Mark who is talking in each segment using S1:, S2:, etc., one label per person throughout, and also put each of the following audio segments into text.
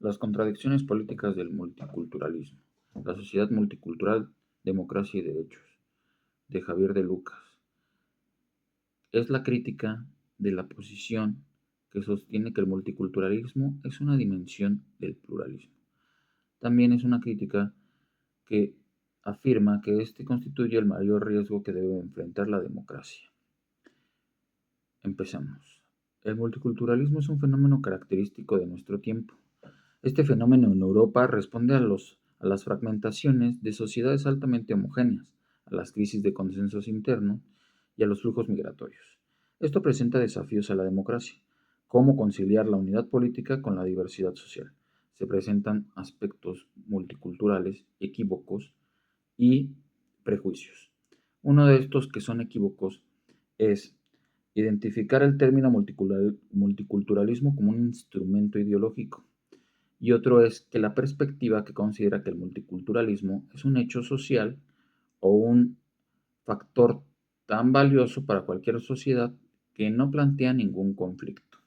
S1: Las contradicciones políticas del multiculturalismo. La sociedad multicultural, democracia y derechos, de Javier de Lucas. Es la crítica de la posición que sostiene que el multiculturalismo es una dimensión del pluralismo. También es una crítica que afirma que este constituye el mayor riesgo que debe enfrentar la democracia. Empezamos. El multiculturalismo es un fenómeno característico de nuestro tiempo. Este fenómeno en Europa responde a las fragmentaciones de sociedades altamente homogéneas, a las crisis de consensos internos y a los flujos migratorios. Esto presenta desafíos a la democracia. ¿Cómo conciliar la unidad política con la diversidad social? Se presentan aspectos multiculturales, equívocos y prejuicios. Uno de estos que son equívocos es identificar el término multiculturalismo como un instrumento ideológico y otro es que la perspectiva que considera que el multiculturalismo es un hecho social o un factor tan valioso para cualquier sociedad que no plantea ningún conflicto.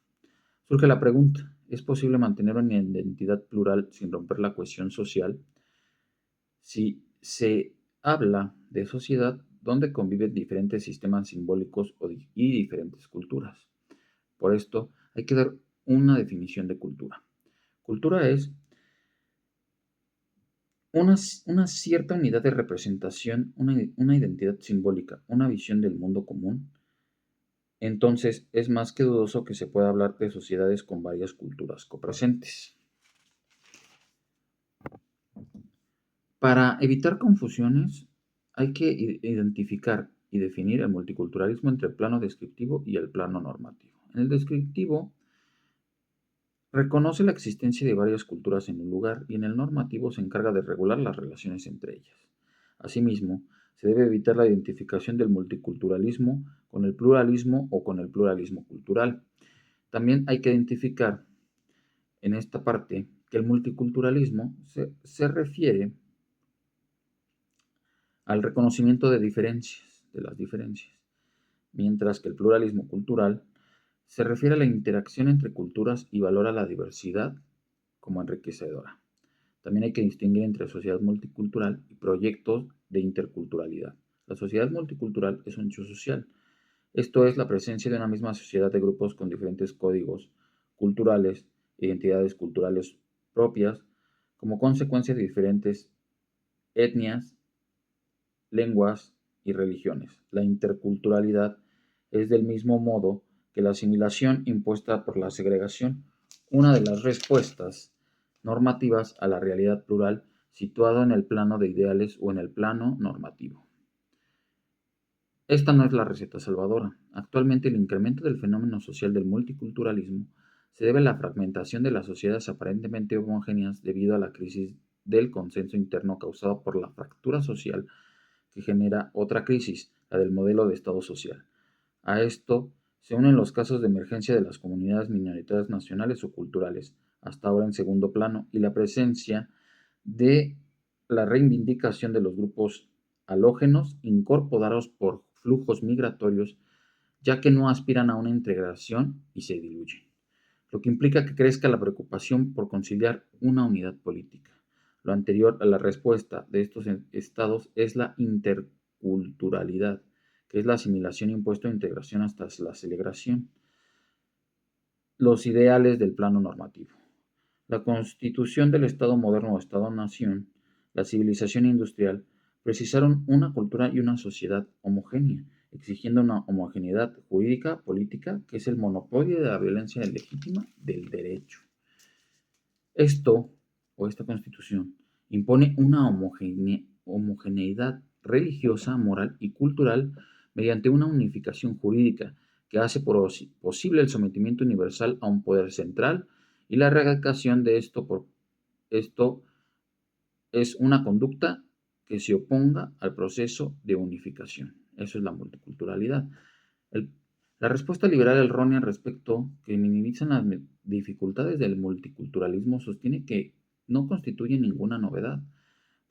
S1: Surge la pregunta, ¿es posible mantener una identidad plural sin romper la cohesión social? Si se habla de sociedad donde conviven diferentes sistemas simbólicos y diferentes culturas. Por esto hay que dar una definición de cultura. Cultura es una cierta unidad de representación, una identidad simbólica, una visión del mundo común. Entonces es más que dudoso que se pueda hablar de sociedades con varias culturas copresentes. Para evitar confusiones, hay que identificar y definir el multiculturalismo entre el plano descriptivo y el plano normativo. En el descriptivo, reconoce la existencia de varias culturas en un lugar y en el normativo se encarga de regular las relaciones entre ellas. Asimismo, se debe evitar la identificación del multiculturalismo con el pluralismo o con el pluralismo cultural. También hay que identificar en esta parte que el multiculturalismo se refiere al reconocimiento de las diferencias, mientras que el pluralismo cultural se refiere a la interacción entre culturas y valora la diversidad como enriquecedora. También hay que distinguir entre sociedad multicultural y proyectos de interculturalidad. La sociedad multicultural es un hecho social. Esto es la presencia de una misma sociedad de grupos con diferentes códigos culturales, identidades culturales propias, como consecuencia de diferentes etnias, lenguas y religiones. La interculturalidad es del mismo modo que la asimilación impuesta por la segregación, una de las respuestas normativas a la realidad plural situado en el plano de ideales o en el plano normativo. Esta no es la receta salvadora. Actualmente el incremento del fenómeno social del multiculturalismo se debe a la fragmentación de las sociedades aparentemente homogéneas debido a la crisis del consenso interno causada por la fractura social que genera otra crisis, la del modelo de Estado social. A esto se unen los casos de emergencia de las comunidades minoritarias nacionales o culturales, hasta ahora en segundo plano, y la presencia de la reivindicación de los grupos halógenos incorporados por flujos migratorios, ya que no aspiran a una integración y se diluyen, lo que implica que crezca la preocupación por conciliar una unidad política. Lo anterior a la respuesta de estos estados es la interculturalidad, que es la asimilación impuesta o integración hasta la celebración. Los ideales del plano normativo. La constitución del Estado moderno o Estado-nación, la civilización industrial, precisaron una cultura y una sociedad homogénea, exigiendo una homogeneidad jurídica, política, que es el monopolio de la violencia legítima del derecho. Esto, o esta constitución, impone una homogeneidad religiosa, moral y cultural mediante una unificación jurídica que hace posible el sometimiento universal a un poder central y la erradicación de esto es una conducta que se oponga al proceso de unificación. Eso es la multiculturalidad. El- la respuesta liberal errónea respecto que minimizan las dificultades del multiculturalismo sostiene que no constituye ninguna novedad,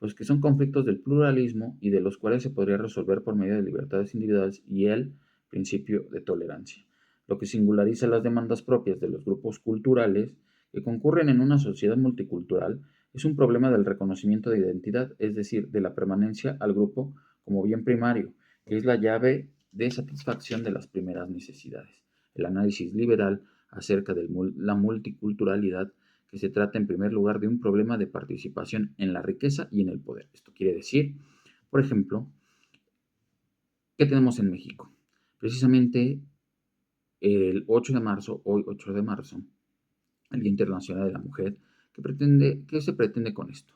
S1: pues que son conflictos del pluralismo y de los cuales se podría resolver por medio de libertades individuales y el principio de tolerancia, lo que singulariza las demandas propias de los grupos culturales que concurren en una sociedad multicultural es un problema del reconocimiento de identidad, es decir, de la permanencia al grupo como bien primario, que es la llave de satisfacción de las primeras necesidades. El análisis liberal acerca de la multiculturalidad, que se trata en primer lugar de un problema de participación en la riqueza y en el poder. Esto quiere decir, por ejemplo, ¿qué tenemos en México? Precisamente el 8 de marzo, hoy 8 de marzo, el Día Internacional de la Mujer, ¿qué se pretende con esto?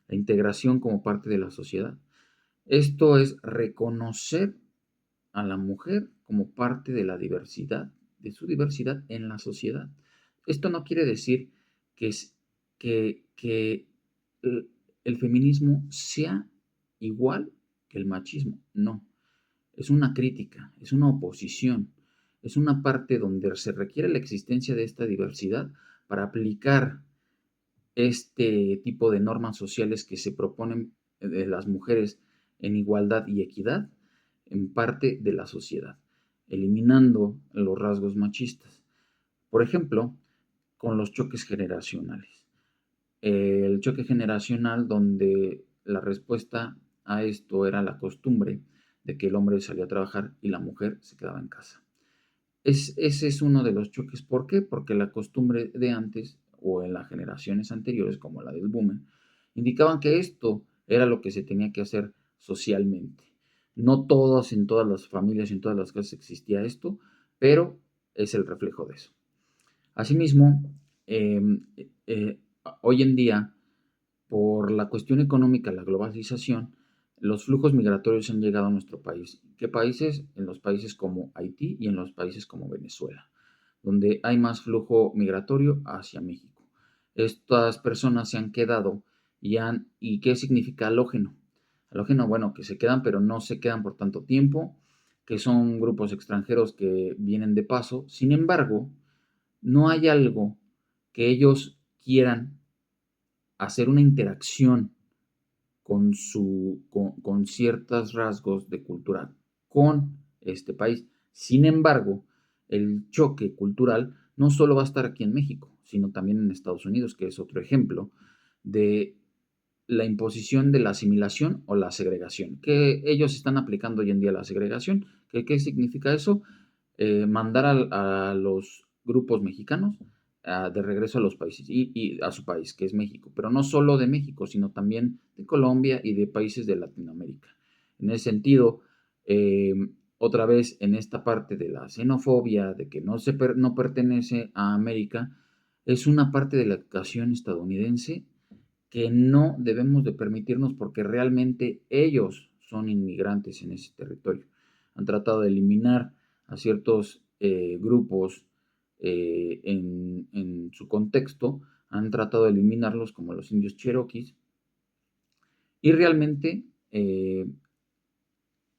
S1: La integración como parte de la sociedad. Esto es reconocer a la mujer como parte de la diversidad, de su diversidad en la sociedad. Esto no quiere decir que, que el feminismo sea igual que el machismo, no. Es una crítica, es una oposición, es una parte donde se requiere la existencia de esta diversidad para aplicar este tipo de normas sociales que se proponen de las mujeres en igualdad y equidad en parte de la sociedad, eliminando los rasgos machistas. Por ejemplo, con los choques generacionales. El choque generacional donde la respuesta a esto era la costumbre de que el hombre salía a trabajar y la mujer se quedaba en casa. Ese es uno de los choques. ¿Por qué? Porque la costumbre de antes o en las generaciones anteriores, como la del boomer, indicaban que esto era lo que se tenía que hacer socialmente. No todas, en todas las familias, en todas las casas existía esto, pero es el reflejo de eso. Asimismo, eh, eh, hoy en día, por la cuestión económica, la globalización, los flujos migratorios han llegado a nuestro país. ¿Qué países? En los países como Haití y en los países como Venezuela, donde hay más flujo migratorio hacia México. Estas personas se han quedado ¿y qué significa halógeno? Halógeno, bueno, que se quedan, pero no se quedan por tanto tiempo, que son grupos extranjeros que vienen de paso. Sin embargo, no hay algo que ellos quieran hacer una interacción con ciertos rasgos de cultura con este país. Sin embargo, el choque cultural no solo va a estar aquí en México, sino también en Estados Unidos, que es otro ejemplo de la imposición de la asimilación o la segregación, que ellos están aplicando hoy en día la segregación. ¿Qué significa eso? Mandar a los grupos mexicanos de regreso a los países y a su país, que es México, pero no solo de México, sino también de Colombia y de países de Latinoamérica. En ese sentido, eh, otra vez en esta parte de la xenofobia, de que no pertenece a América, es una parte de la educación estadounidense que no debemos de permitirnos porque realmente ellos son inmigrantes en ese territorio. Han tratado de eliminar a ciertos grupos en su contexto, han tratado de eliminarlos como los indios cherokees y realmente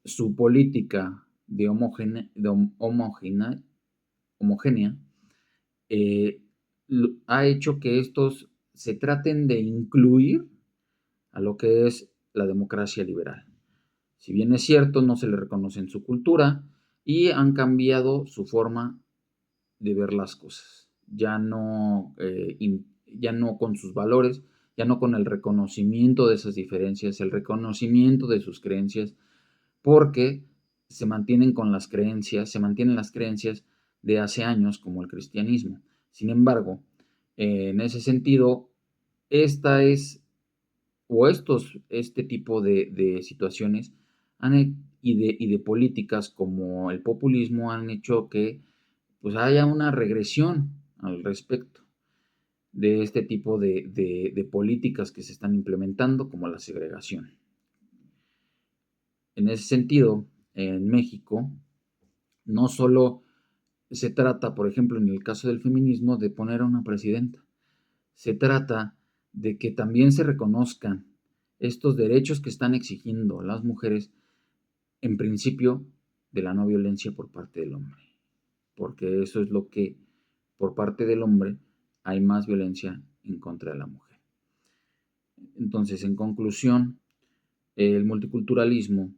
S1: su política homogénea eh, ha hecho que estos se traten de incluir a lo que es la democracia liberal. Si bien es cierto, no se le reconoce en su cultura y han cambiado su forma de ver las cosas. Ya no con sus valores, ya no con el reconocimiento de esas diferencias, el reconocimiento de sus creencias, porque se mantienen las creencias de hace años como el cristianismo. Sin embargo, en ese sentido, esta es este tipo de situaciones y de políticas como el populismo han hecho que pues haya una regresión al respecto de este tipo de políticas que se están implementando como la segregación. En ese sentido, en México, no solo se trata, por ejemplo, en el caso del feminismo, de poner a una presidenta, se trata de que también se reconozcan estos derechos que están exigiendo las mujeres, en principio, de la no violencia por parte del hombre, porque eso es lo que, por parte del hombre, hay más violencia en contra de la mujer. Entonces, en conclusión, el multiculturalismo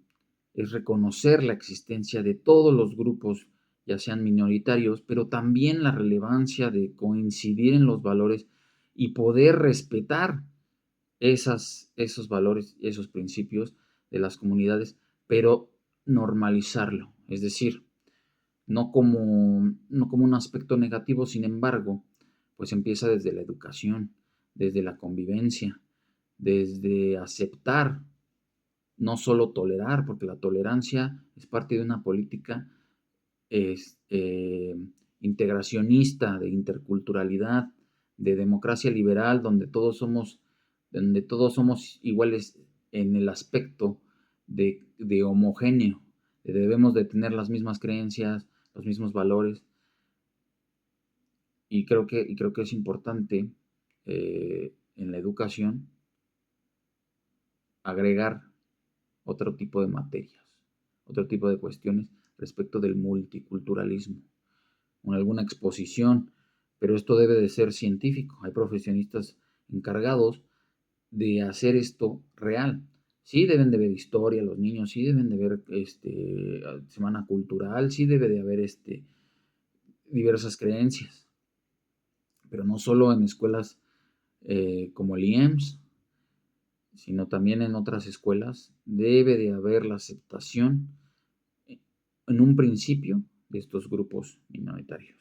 S1: es reconocer la existencia de todos los grupos ya sean minoritarios, pero también la relevancia de coincidir en los valores y poder respetar esos valores, esos principios de las comunidades, pero normalizarlo, es decir, no como un aspecto negativo, sin embargo, pues empieza desde la educación, desde la convivencia, desde aceptar, no solo tolerar, porque la tolerancia es parte de una política es, integracionista, de interculturalidad, de democracia liberal, donde todos somos iguales en el aspecto de homogéneo, debemos de tener las mismas creencias, los mismos valores, y creo que es importante en la educación agregar otro tipo de materias, otro tipo de cuestiones respecto del multiculturalismo, en alguna exposición, pero esto debe de ser científico. Hay profesionistas encargados de hacer esto real. Sí deben de ver historia los niños, sí deben de ver semana cultural, sí debe de haber diversas creencias, pero no solo en escuelas como el IEMS, sino también en otras escuelas debe de haber la aceptación en un principio de estos grupos minoritarios.